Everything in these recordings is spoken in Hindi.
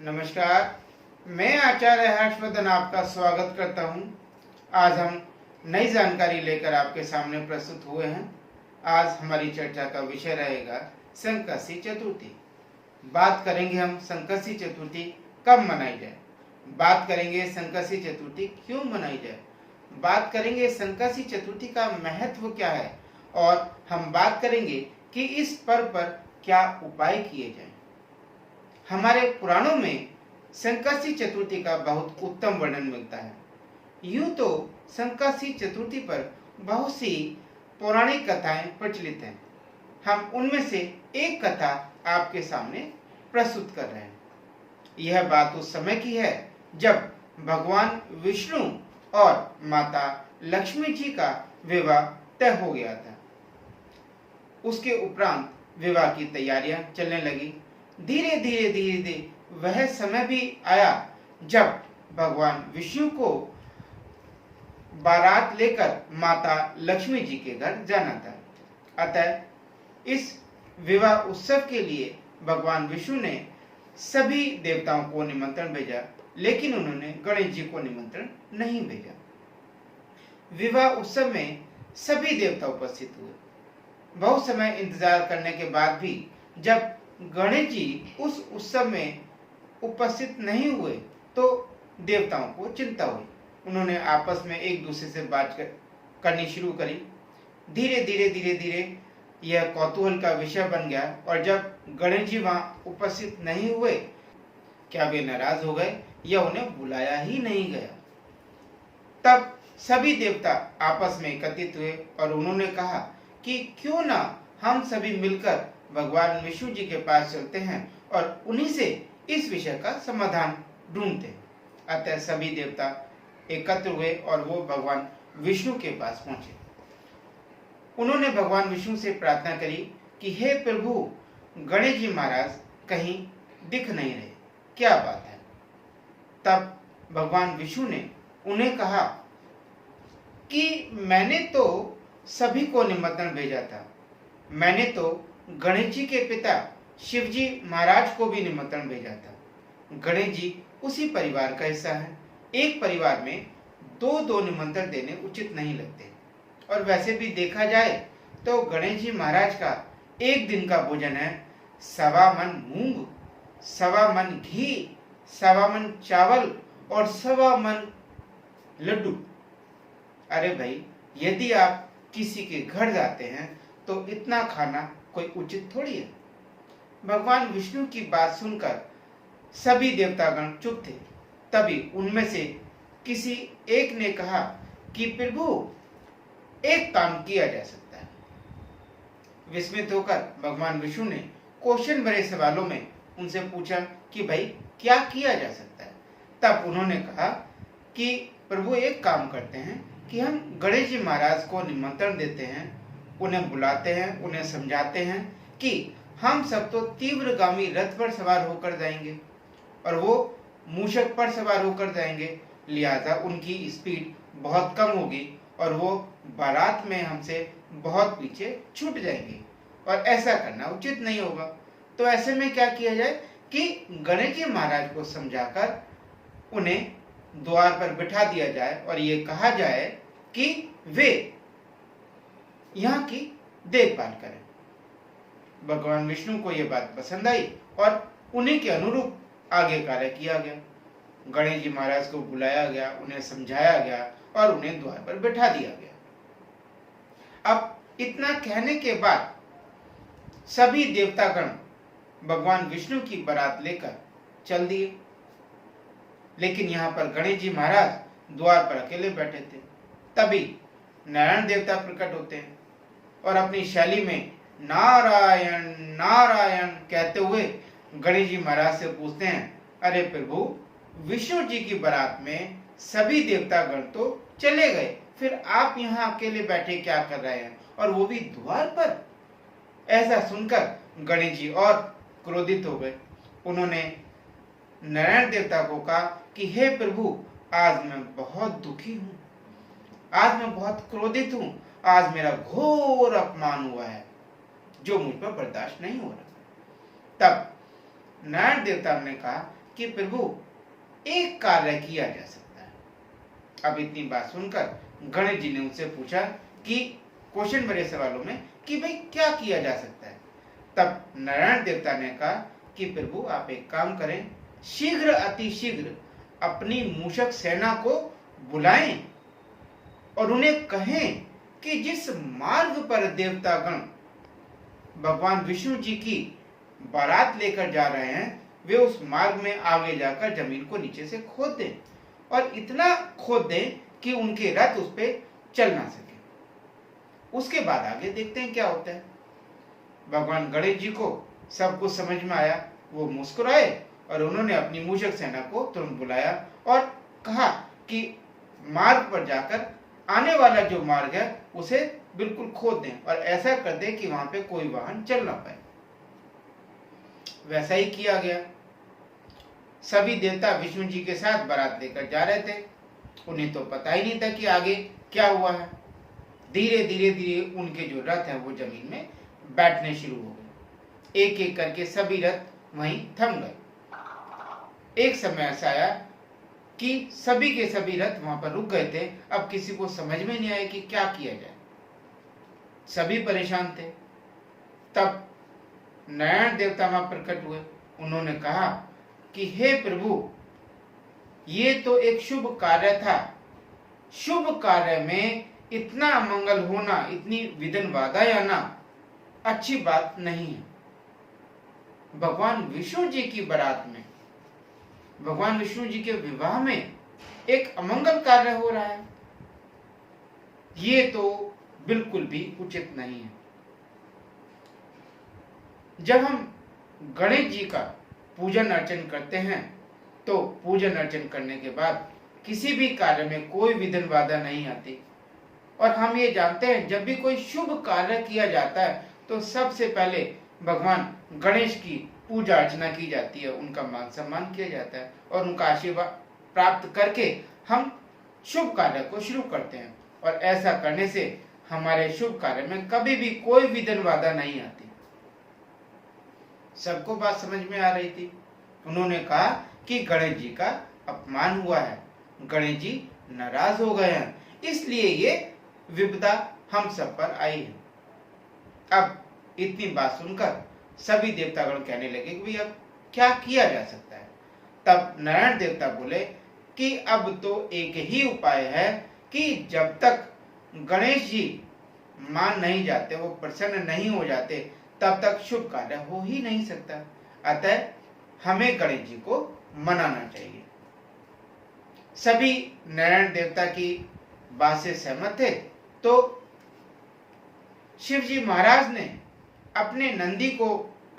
नमस्कार, मैं आचार्य हर्षवर्धन आपका स्वागत करता हूं। आज हम नई जानकारी लेकर आपके सामने प्रस्तुत हुए हैं। आज हमारी चर्चा का विषय रहेगा संकष्टी चतुर्थी। बात करेंगे हम संकष्टी चतुर्थी कब मनाई जाए, बात करेंगे संकष्टी चतुर्थी क्यों मनाई जाए, बात करेंगे संकष्टी चतुर्थी का महत्व क्या है और हम बात करेंगे कि इस पर्व पर क्या उपाय किए जाएं। हमारे पुराणों में संकष्टी चतुर्थी का बहुत उत्तम वर्णन मिलता है। यूं तो संकष्टी चतुर्थी पर बहुत सी पौराणिक कथाएं प्रचलित हैं। हम उनमें से एक कथा आपके सामने प्रस्तुत कर रहे हैं। यह बात उस समय की है जब भगवान विष्णु और माता लक्ष्मी जी का विवाह तय हो गया था। उसके उपरांत विवाह की तैयारियां चलने लगी। धीरे धीरे वह समय भी आया जब भगवान विष्णु को बारात लेकर माता लक्ष्मी जी के घर जाना था। अतः इस विवाह उत्सव के लिए भगवान विष्णु ने सभी देवताओं को निमंत्रण भेजा, लेकिन उन्होंने गणेश जी को निमंत्रण नहीं भेजा। विवाह उत्सव में सभी देवता उपस्थित हुए। बहुत समय इंतजार करने के बाद भी जब गणेश जी उस उत्सव में उपस्थित नहीं हुए तो देवताओं को चिंता हुई। उन्होंने आपस में एक दूसरे से बात करनी शुरू करी। धीरे धीरे यह कौतूहल का विषय बन गया और जब गणेश जी वहां उपस्थित नहीं हुए, क्या वे नाराज हो गए या उन्हें बुलाया ही नहीं गया। तब सभी देवता आपस में एकत्रित हुए और उन्होंने कहा कि क्यों ना हम सभी मिलकर भगवान विष्णु जी के पास चलते हैं और उन्हीं से इस विषय का समाधान ढूंढते हैं। अतः सभी देवता एकत्र हुए और वो भगवान विष्णु के पास पहुंचे। उन्होंने भगवान विष्णु से प्रार्थना करी कि हे प्रभु, गणेश जी महाराज कहीं दिख नहीं रहे, क्या बात है। तब भगवान विष्णु ने उन्हें कहा कि मैंने तो सभी को निमंत्रण भेजा था। मैंने तो गणेश जी के पिता शिव जी महाराज को भी निमंत्रण भेजा था। गणेश जी उसी परिवार का हिस्सा है। एक परिवार में दो दो निमंत्रण देने उचित नहीं लगते। और वैसे भी देखा जाए तो गणेश जी महाराज का एक दिन का भोजन है 1.25 मन मूंग, 1.25 मन घी, 1.25 मन चावल और 1.25 मन लड्डू। अरे भाई, यदि आप किसी के घर जाते हैं तो इतना खाना कोई उचित थोड़ी है। भगवान विष्णु की बात सुनकर सभी देवतागण चुप थे। तभी उनमें से किसी एक ने कहा कि प्रभु, एक काम किया जा सकता है। विस्मित होकर भगवान विष्णु ने क्वेश्चन भरे सवालों में उनसे पूछा कि भाई क्या किया जा सकता है। तब उन्होंने कहा कि प्रभु, एक काम करते हैं कि हम गणेश जी महाराज को निमंत्रण देते हैं, उन्हें बुलाते हैं, उन्हें समझाते हैं कि हम सब तो तीव्रगामी रथ पर सवार होकर जाएंगे और वो मूषक पर सवार होकर जाएंगे, लिहाजा उनकी स्पीड बहुत कम होगी और वो बारात में हमसे बहुत पीछे छूट जाएंगे और ऐसा करना उचित नहीं होगा। तो ऐसे में क्या किया जाए कि गणेश जी महाराज को समझाकर उन्हें द्वार पर बिठा दिया जाए और ये कहा जाए कि वे यहाँ की देखभाल करें। भगवान विष्णु को यह बात पसंद आई और उन्हीं के अनुरूप आगे कार्य किया गया। गणेश जी महाराज को बुलाया गया, उन्हें समझाया गया और उन्हें द्वार पर बैठा दिया गया। अब इतना कहने के बाद सभी देवतागण भगवान विष्णु की बारात लेकर चल दिए। लेकिन यहाँ पर गणेश जी महाराज द्वार पर अकेले बैठे थे। तभी नारायण देवता प्रकट होते हैं और अपनी शैली में नारायण नारायण कहते हुए गणेश जी महाराज से पूछते हैं, अरे प्रभु, विष्णु जी की बारात में सभी देवतागण तो चले गए, फिर आप यहाँ अकेले बैठे क्या कर रहे हैं, और वो भी द्वार पर। ऐसा सुनकर गणेश जी और क्रोधित हो गए। उन्होंने नारायण देवता को कहा कि हे प्रभु, आज मैं बहुत दुखी हूँ, आज मैं बहुत क्रोधित हूँ, आज मेरा घोर अपमान हुआ है जो मुझ पर बर्दाश्त नहीं हो रहा। तब नारायण देवता ने कहा कि प्रभु एक कार्य किया जा सकता है। अब इतनी बात सुनकर गणेश जी ने उनसे पूछा कि क्वेश्चन भरे सवालों में कि भाई क्या किया जा सकता है। तब नारायण देवता ने कहा कि प्रभु आप एक काम करें, शीघ्र अतिशीघ्र अपनी मूषक सेना को बुलाएं और उन्हें कहें कि जिस मार्ग पर देवतागण भगवान विष्णु जी की बारात लेकर जा रहे हैं वे उस मार्ग में आगे जाकर जमीन को नीचे से खोद दें और इतना खोद दें कि उनके रथ उस पर चल ना सके। उसके बाद आगे देखते हैं क्या होता है। भगवान गणेश जी को सब कुछ समझ में आया, वो मुस्कुराए और उन्होंने अपनी मूषक सेना को तुरंत बुलाया और कहा कि मार्ग पर जाकर आने वाला जो मार्ग है उसे बिल्कुल खोद दें और ऐसा कर दें कि वहां पे कोई वाहन चल ना पाए। वैसा ही किया गया। सभी देवता विष्णु जी के साथ बारात लेकर जा रहे थे। उन्हें तो पता ही नहीं था कि आगे क्या हुआ है। धीरे धीरे धीरे उनके जो रथ है वो जमीन में बैठने शुरू हो गए। एक एक करके सभी रथ वहीं थम गए। एक समय ऐसा आया कि सभी के सभी रथ वहां पर रुक गए थे। अब किसी को समझ में नहीं आया कि क्या किया जाए। सभी परेशान थे। तब नारायण देवता वहां प्रकट हुए। उन्होंने कहा कि हे प्रभु, ये तो एक शुभ कार्य था। शुभ कार्य में इतना अमंगल होना, इतनी विघ्न बाधाएं आना अच्छी बात नहीं है। भगवान विष्णु जी की बारात में, भगवान विष्णु जी के विवाह में एक अमंगल कार्य हो रहा है, ये तो बिल्कुल भी उचित नहीं है। जब हम गणेश जी का पूजन अर्चन करते हैं तो पूजन अर्चन करने के बाद किसी भी कार्य में कोई विघ्न बाधा नहीं आती। और हम ये जानते हैं जब भी कोई शुभ कार्य किया जाता है तो सबसे पहले भगवान गणेश की पूजा अर्चना की जाती है, उनका मान सम्मान किया जाता है और उनका आशीर्वाद प्राप्त करके हम शुभ कार्य को शुरू करते हैं। और ऐसा करने से हमारे शुभ कार्य में कभी भी कोई विघ्न बाधा नहीं आती। सबको बात समझ में आ रही थी। उन्होंने कहा कि गणेश जी का अपमान हुआ है, गणेश जी नाराज हो गए हैं, इसलिए ये विपदा हम सब पर आई है। अब इतनी बात सुनकर सभी देवतागण कहने लगे कि अब क्या किया जा सकता है। तब नारायण देवता बोले कि अब तो एक ही उपाय है कि जब तक गणेश जी मान नहीं जाते, वो प्रसन्न नहीं हो जाते, तब तक शुभ कार्य हो ही नहीं सकता। अतः हमें गणेश जी को मनाना चाहिए। सभी नारायण देवता की बात से सहमत थे। तो शिव जी महाराज ने अपने नंदी को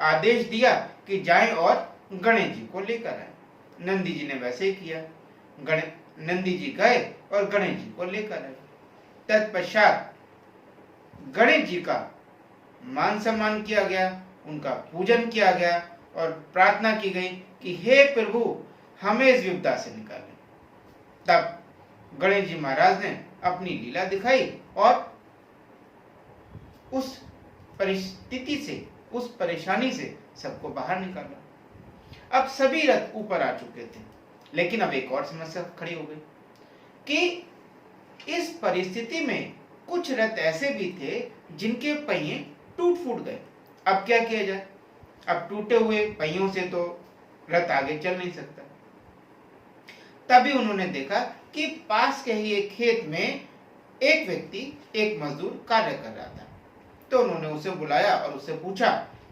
आदेश दिया कि जाएं और गणेश जी को लेकर आए। नंदी जी ने वैसे ही किया। नंदी जी गए और गणेश जी को लेकर आए। तत्पश्चात गणेश जी का मान सम्मान किया गया, उनका पूजन किया गया और प्रार्थना की गई कि हे प्रभु, हमें इस विपदा से निकालें। तब गणेश जी महाराज ने अपनी लीला दिखाई और उस परिस्थिति से, उस परेशानी से सबको बाहर निकाला। अब सभी रथ ऊपर आ चुके थे, लेकिन अब एक और समस्या खड़ी हो गई कि इस परिस्थिति में कुछ रथ ऐसे भी थे जिनके पहिए टूट फूट गए। अब क्या किया जाए? अब टूटे हुए पहियों से तो रथ आगे चल नहीं सकता। तभी उन्होंने देखा कि पास के ही एक खेत में एक व्यक्ति, एक मजदूर कार्य कर रहा था। तो उन्होंने उसे बुलाया और उससे पूछा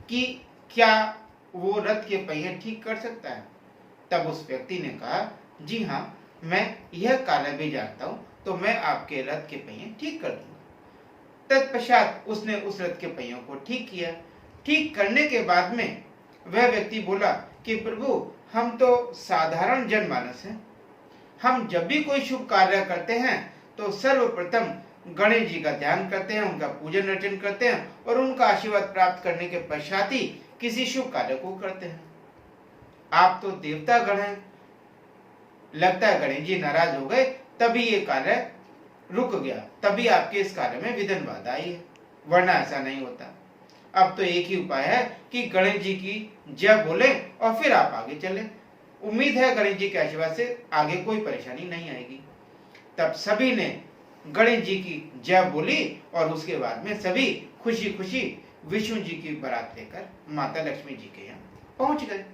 कि क्या वो रथ के पहिए ठीक कर सकता है। तब उस व्यक्ति ने कहा, जी हाँ, मैं यह कार्य भी जानता हूं, तो मैं आपके रथ के पहिए ठीक कर दूंगा। तत्पश्चात उसने उस रथ के पहियों को ठीक किया। ठीक करने के बाद में वह व्यक्ति बोला कि प्रभु, हम तो साधारण जनमानस हैं। हम जब भी कोई शुभ कार्य करते हैं तो सर्वप्रथम गणेश जी का ध्यान करते हैं, उनका पूजन अर्चन करते हैं और उनका आशीर्वाद प्राप्त करने के पश्चात ही किसी शुभ कार्य को करते हैं। आप तो देवता गण हैं, लगता है गणेश जी नाराज हो गए, तभी ये कार्य रुक गया, तभी आपके इस कार्य में विघ्न बाधा आई है, वरना ऐसा नहीं होता। अब तो एक ही उपाय है कि गणेश जी की जय बोले और फिर आप आगे चले। उम्मीद है गणेश जी के आशीर्वाद से आगे कोई परेशानी नहीं आएगी। तब सभी ने गणेश जी की जय बोली और उसके बाद में सभी खुशी खुशी विष्णु जी की बारात लेकर माता लक्ष्मी जी के यहाँ पहुंच गए।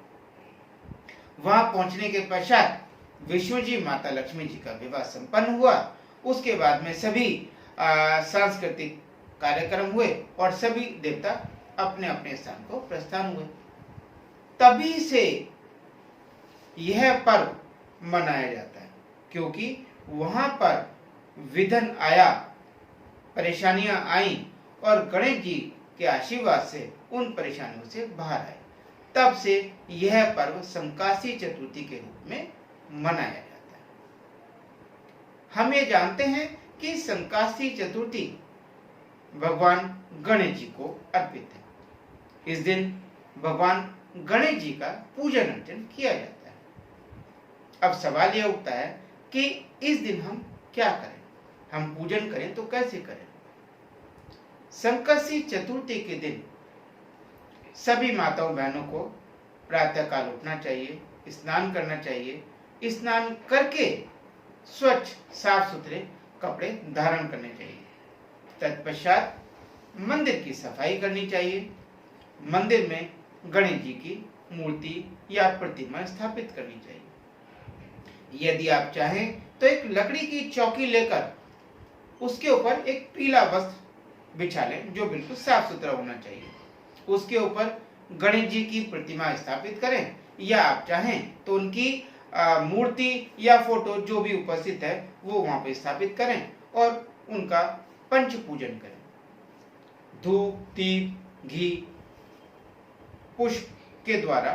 वहां पहुंचने के पश्चात विष्णु जी माता लक्ष्मी जी का विवाह संपन्न हुआ। उसके बाद में सभी सांस्कृतिक कार्यक्रम हुए और सभी देवता अपने अपने स्थान को प्रस्थान हुए। तभी से यह पर्व मनाया जाता है, क्योंकि वहां पर विघ्न आया, परेशानियां आई और गणेश जी के आशीर्वाद से उन परेशानियों से बाहर आए। तब से यह पर्व संकासी चतुर्थी के रूप में मनाया जाता है। हम ये जानते हैं कि संकासी चतुर्थी भगवान गणेश जी को अर्पित है। इस दिन भगवान गणेश जी का पूजन अर्चन किया जाता है। अब सवाल यह उठता है कि इस दिन हम क्या करें, हम पूजन करें तो कैसे करें। संकष्टी चतुर्थी के दिन सभी माताओं बहनों को प्रातः काल उठना चाहिए, स्नान करना चाहिए। स्नान करके स्वच्छ साफ सुथरे कपड़े धारण करने चाहिए। तत्पश्चात मंदिर की सफाई करनी चाहिए। मंदिर में गणेश जी की मूर्ति या प्रतिमा स्थापित करनी चाहिए। यदि आप चाहें तो एक लकड़ी की चौकी लेकर उसके ऊपर एक पीला वस्त्र बिछा लें जो बिल्कुल साफ सुथरा होना चाहिए। उसके ऊपर गणेश जी की प्रतिमा स्थापित करें, या आप चाहें तो उनकी मूर्ति या फोटो जो भी उपस्थित है वो वहां पर स्थापित करें और उनका पंच पूजन करें। धूप, दीप, घी, पुष्प के द्वारा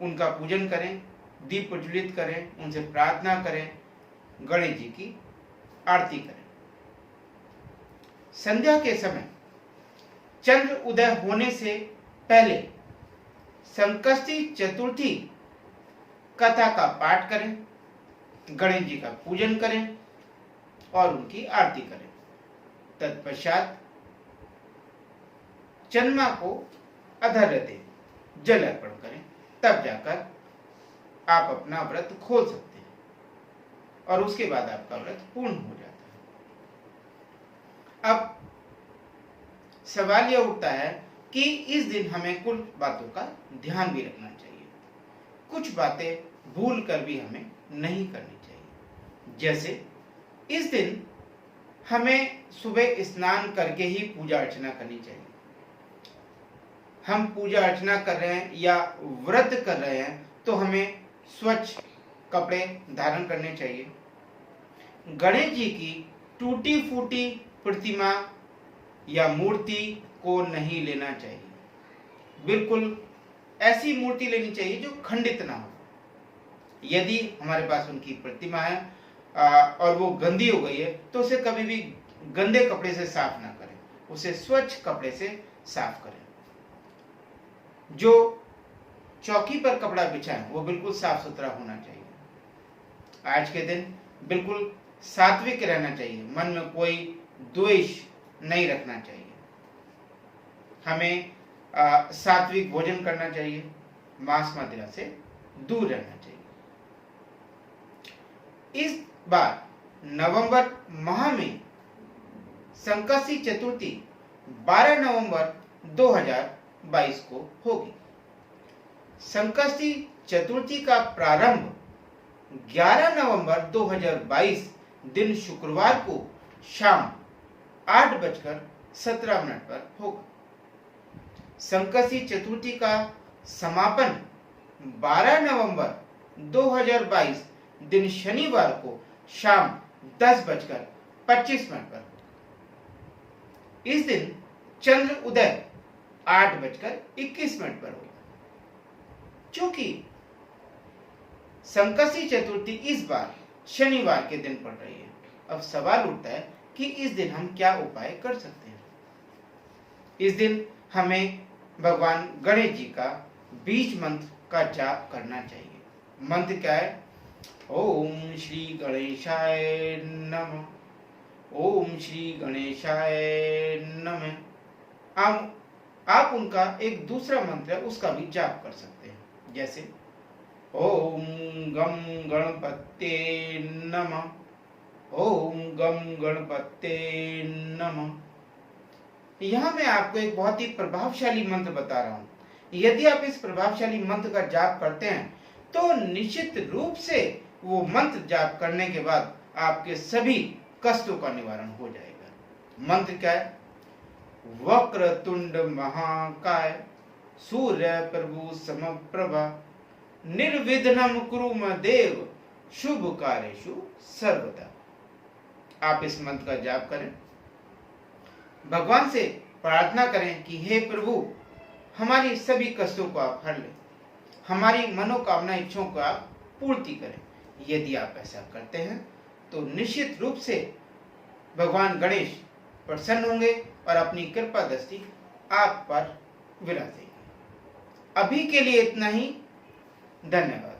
उनका पूजन करें, दीप प्रज्वलित करें, उनसे प्रार्थना करें, गणेश जी की आरती करें। संध्या के समय चंद्र उदय होने से पहले संकष्टी चतुर्थी कथा का पाठ करें, गणेश जी का पूजन करें और उनकी आरती करें। तत्पश्चात चंद्रमा को अर्घ्य दें, जल अर्पण करें, तब जाकर आप अपना व्रत खोल सकते हैं और उसके बाद आपका व्रत पूर्ण हो जाता है। अब सवाल यह उठता है कि इस दिन हमें कुछ बातों का ध्यान भी रखना चाहिए। कुछ बातें भूल कर भी हमें नहीं करनी चाहिए। जैसे इस दिन हमें सुबह स्नान करके ही पूजा अर्चना करनी चाहिए। हम पूजा अर्चना कर रहे हैं या व्रत कर रहे हैं तो हमें स्वच्छ कपड़े धारण करने चाहिए। गणेश जी की टूटी फूटी प्रतिमा या मूर्ति को नहीं लेना चाहिए। बिल्कुल ऐसी मूर्ति लेनी चाहिए जो खंडित ना हो। यदि हमारे पास उनकी प्रतिमा है और वो गंदी हो गई है तो उसे कभी भी गंदे कपड़े से साफ ना करें, उसे स्वच्छ कपड़े से साफ करें। जो चौकी पर कपड़ा बिछाएं वो बिल्कुल साफ सुथरा होना चाहिए। आज के दिन बिल्कुल सात्विक रहना चाहिए, मन में कोई द्वेष नहीं रखना चाहिए। हमें सात्विक भोजन करना चाहिए, मांस मदिरा से दूर रहना चाहिए। इस बार नवंबर माह में संकष्टी चतुर्थी 12 नवंबर 2022 को होगी। संकष्टी चतुर्थी का प्रारंभ 11 नवंबर 2022 दिन शुक्रवार को शाम 8:17 पर होगा। संकष्टी चतुर्थी का समापन 12 नवंबर 2022 दिन शनिवार को शाम 10:25 पर होगा। इस दिन चंद्र उदय 8:21 पर होगा। चूंकि संकष्टी चतुर्थी इस बार शनिवार के दिन पड़ रही है, अब सवाल उठता है कि इस दिन हम क्या उपाय कर सकते हैं। इस दिन हमें भगवान गणेश जी का बीज मंत्र का जाप करना चाहिए। मंत्र क्या है? ओम श्री गणेशाय नमः, ओम श्री गणेशाय नमः। आप उनका एक दूसरा मंत्र है उसका भी जाप कर सकते हैं, जैसे ओम गम गणपते नमः। ओम गम गणपते नमः। यहाँ मैं आपको एक बहुत ही प्रभावशाली मंत्र बता रहा हूँ। यदि आप इस प्रभावशाली मंत्र का जाप करते हैं तो निश्चित रूप से वो मंत्र जाप करने के बाद आपके सभी कष्टों का निवारण हो जाएगा। मंत्र क्या है? वक्रतुंड महाकाय सूर्य प्रभु समप्रभा निर्विघ्नं कुरु मे देव शुभ कार्येषु सर्वदा। आप इस मंत्र का जाप करें, भगवान से प्रार्थना करें कि हे प्रभु, हमारी सभी कष्टों को आप हर लें, हमारी मनोकामना इच्छाओं को आप पूर्ति करें। यदि आप ऐसा करते हैं तो निश्चित रूप से भगवान गणेश प्रसन्न होंगे और अपनी कृपा दृष्टि आप पर विराजेंगे। अभी के लिए इतना ही। धन्यवाद।